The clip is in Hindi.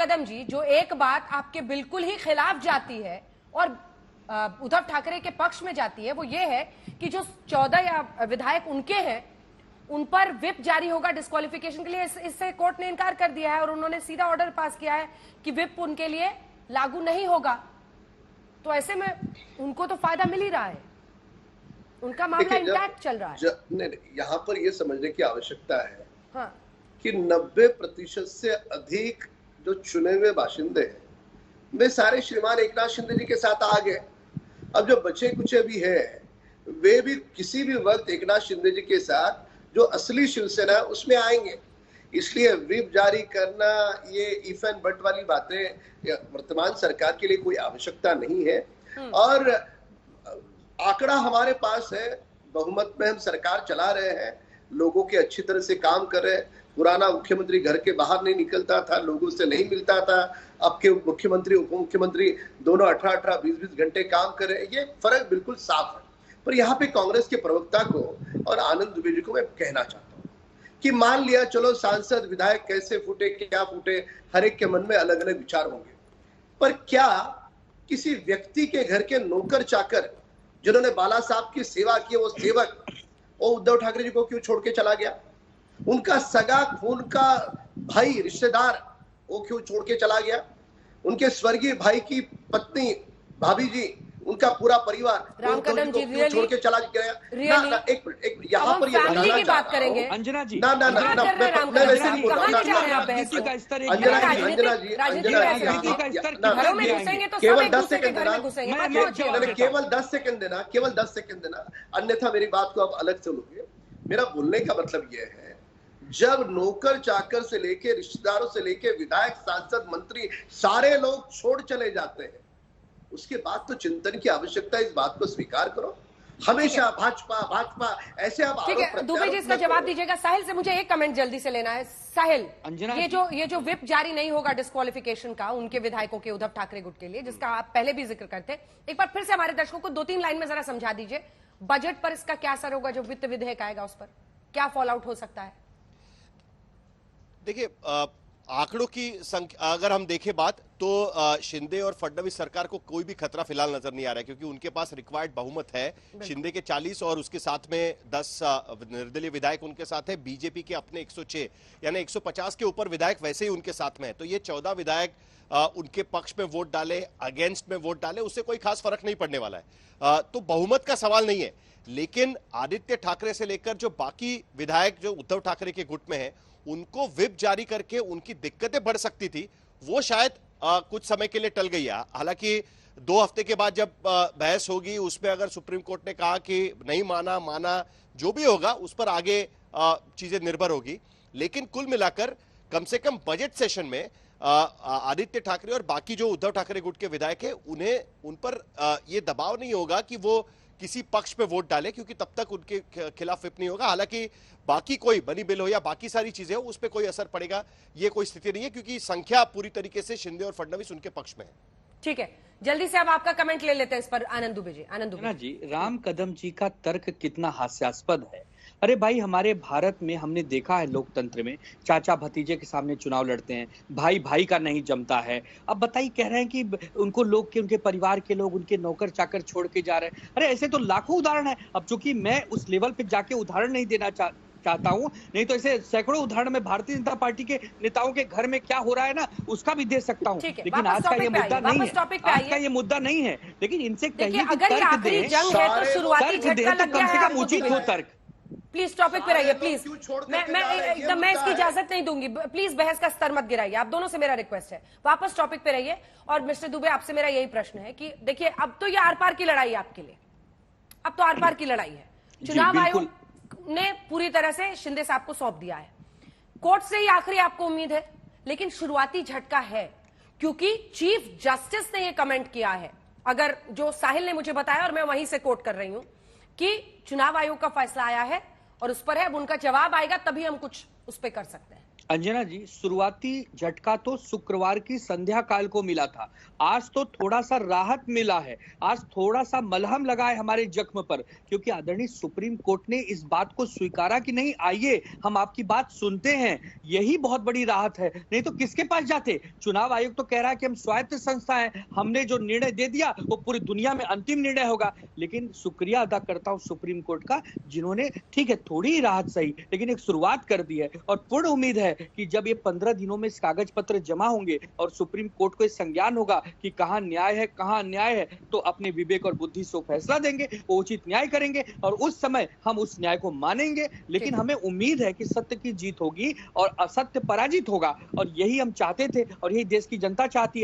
कदम जी, जो एक बात आपके बिल्कुल ही खिलाफ जाती है और उद्धव ठाकरे के पक्ष में जाती है, वो ये है कि जो 14 विधायक उनके हैं उन पर व्हिप जारी होगा डिस्क्वालिफिकेशन के लिए। इससे कोर्ट ने इनकार कर दिया है और उन्होंने सीधा ऑर्डर पास किया है कि व्हिप उनके लिए लागू नहीं होगा। तो ऐसे में उनको तो फायदा मिल ही रहा है, उनका मामला इंटैक्ट चल रहा है। यहाँ पर यह समझने की आवश्यकता है हाँ, कि 90% से अधिक जो चुने हुए बाशिंदे हैं वे सारे श्रीमान एकनाथ शिंदे जी के साथ आ गए। अब जो बचे कुछ भी हैं वे भी किसी भी वक्त एकनाथ शिंदे जी के साथ जो असली शिवसेना है उसमें आएंगे। इसलिए व्हिप जारी करना, ये इफ एंड बट वाली बातें वर्तमान सरकार के लिए कोई आवश्यकता नहीं है। और आंकड़ा हमारे पास है, बहुमत में हम सरकार चला रहे हैं, लोगों के अच्छी तरह से काम कर रहे हैं। पुराना मुख्यमंत्री घर के बाहर नहीं निकलता था, लोगों से नहीं मिलता था। अब के मुख्यमंत्री उप मुख्यमंत्री दोनों 18-18, 20-20 घंटे काम कर रहे हैं। ये फर्क बिल्कुल साफ है। पर यहाँ पे कांग्रेस के प्रवक्ता को और आनंद दुबे जी को मैं कहना चाहता हूँ कि मान लिया चलो सांसद विधायक कैसे फूटे क्या फूटे, हर एक के मन में अलग अलग विचार होंगे, पर क्या किसी व्यक्ति के घर के नौकर चाकर जिन्होंने बाला साहब की सेवा की, वो सेवक वो उद्धव ठाकरे जी को क्यों छोड़ के चला गया? उनका सगा खून का भाई रिश्तेदार वो क्यों छोड़ के चला गया? उनके स्वर्गीय भाई की पत्नी भाभी जी, उनका पूरा परिवार राम कदम जी छोड़ के चला गया। ना एक मिनट, यहाँ पर फैमिली की बात करेंगे अंजना जी, ना मैं वैसे नहीं बोल रहा। केवल 10 सेकंड देना, केवल 10 सेकंड देना, अन्यथा मेरी बात को आप अलग से लोगे। मेरा बोलने का मतलब यह है, जब नौकर चाकर से लेके रिश्तेदारों से लेके विधायक सांसद मंत्री सारे लोग छोड़ चले जाते हैं, उसके बाद तो चिंतन की आवश्यकता है। इस बात को स्वीकार करो। हमेशा भाजपा ऐसे आप ठीक है, दुबे जी इसका जवाब दीजिएगा। साहिल से मुझे एक कमेंट जल्दी से लेना है। साहिल, ये जो व्हिप जारी नहीं होगा डिस्क्वालिफिकेशन का उनके विधायकों के, उद्धव ठाकरे गुट के लिए, जिसका आप पहले भी जिक्र करते, एक बार फिर से हमारे दर्शकों को 2-3 लाइन में जरा समझा दीजिए। बजट पर इसका क्या असर होगा? जो वित्त विधेयक आएगा उस पर क्या फॉल आउट हो सकता है? देखिए, आंकड़ों की संख्या अगर हम देखें बात तो शिंदे और फडणवीस सरकार को कोई भी खतरा फिलहाल नजर नहीं आ रहा है, क्योंकि उनके पास रिक्वायर्ड बहुमत है। शिंदे के 40 और उसके साथ में 10 निर्दलीय विधायक उनके साथ है। बीजेपी के अपने 106 यानी 150 के ऊपर विधायक वैसे ही उनके साथ में है। तो ये 14 विधायक उनके पक्ष में वोट डाले, अगेंस्ट में वोट डाले, उससे कोई खास फर्क नहीं पड़ने वाला है। तो बहुमत का सवाल नहीं है। लेकिन आदित्य ठाकरे से लेकर जो बाकी विधायक जो उद्धव ठाकरे के गुट में है, उनको व्हिप जारी करके उनकी दिक्कतें बढ़ सकती थी, वो शायद कुछ समय के लिए टल गई है। हालांकि 2 हफ्ते के बाद जब बहस होगी, उसमें अगर सुप्रीम कोर्ट ने कहा कि नहीं माना जो भी होगा उस पर आगे चीजें निर्भर होगी। लेकिन कुल मिलाकर कम से कम बजट सेशन में आदित्य ठाकरे और बाकी जो उद्धव ठाकरे गुट के विधायक है उन पर यह दबाव नहीं होगा कि वो किसी पक्ष पे वोट डाले, क्योंकि तब तक उनके खिलाफ व्हिप नहीं होगा। हालांकि बाकी कोई बनी बिल हो या बाकी सारी चीजें हो, उस पर कोई असर पड़ेगा ये कोई स्थिति नहीं है, क्योंकि संख्या पूरी तरीके से शिंदे और फडणवीस उनके पक्ष में है। ठीक है, जल्दी से अब आपका कमेंट ले लेते हैं इस पर। आनंद दुबे जी, राम कदम जी का तर्क कितना हास्यास्पद है। अरे भाई, हमारे भारत में हमने देखा है लोकतंत्र में चाचा भतीजे के सामने चुनाव लड़ते हैं, भाई भाई का नहीं जमता है। अब बताइए, कह रहे हैं कि उनको लोग के, उनके परिवार के लोग उनके नौकर चाकर छोड़ के जा रहे हैं। अरे ऐसे तो लाखों उदाहरण है। अब चूंकि मैं उस लेवल पे जाके उदाहरण नहीं देना चाहता हूं, नहीं तो ऐसे सैकड़ों उदाहरण में भारतीय जनता पार्टी के नेताओं के घर में क्या हो रहा है ना, उसका भी दे सकता हूं। लेकिन आज का ये मुद्दा नहीं है, आज का ये मुद्दा नहीं है। लेकिन इनसे कहिए कि तर्क दें, तो कम से कम उचित हो तर्क। प्लीज टॉपिक पे रहिए, प्लीज। मैं इसकी इजाजत नहीं दूंगी। प्लीज बहस का स्तर मत गिराइए। आप दोनों से मेरा रिक्वेस्ट है, वापस टॉपिक पे रहिए। और मिस्टर दुबे, आपसे मेरा यही प्रश्न है कि देखिए, अब तो ये आर पार की लड़ाई है आपके लिए। अब तो आर पार की लड़ाई है। चुनाव आयोग ने पूरी तरह से शिंदे साहब को सौंप दिया है। कोर्ट से ही आखिरी आपको उम्मीद है, लेकिन शुरुआती झटका है, क्योंकि चीफ जस्टिस ने यह कमेंट किया है, अगर जो साहिल ने मुझे बताया और मैं वहीं से कोट कर रही हूं, कि चुनाव आयोग का फैसला आया है और उस पर है, अब उनका जवाब आएगा तभी हम कुछ उस पर कर सकते हैं। अंजना जी, शुरुआती झटका तो शुक्रवार की संध्या काल को मिला था। आज तो थोड़ा सा राहत मिला है। आज थोड़ा सा मलहम लगा है हमारे जख्म पर, क्योंकि आदरणीय सुप्रीम कोर्ट ने इस बात को स्वीकारा कि नहीं, आइए हम आपकी बात सुनते हैं। यही बहुत बड़ी राहत है। नहीं तो किसके पास जाते? चुनाव आयोग तो कह रहा है कि हम स्वायत्त संस्था है, हमने जो निर्णय दे दिया वो पूरी दुनिया में अंतिम निर्णय होगा। लेकिन शुक्रिया अदा करता हूं सुप्रीम कोर्ट का, जिन्होंने ठीक है थोड़ी राहत सही लेकिन एक शुरुआत कर दी है। और पूर्ण उम्मीद है कि जब ये 15 दिनों में इस कागज पत्र जमा होंगे और सुप्रीम कोर्ट को संज्ञान होगा कि कहां न्याय है कहां अन्याय है, तो अपने विवेक और बुद्धि से फैसला देंगे, वो उचित न्याय करेंगे और उस समय हम उस न्याय को मानेंगे। लेकिन हमें उम्मीद है कि सत्य की जीत होगी और असत्य पराजित होगा, और यही हम चाहते थे और यही देश की जनता चाहती है।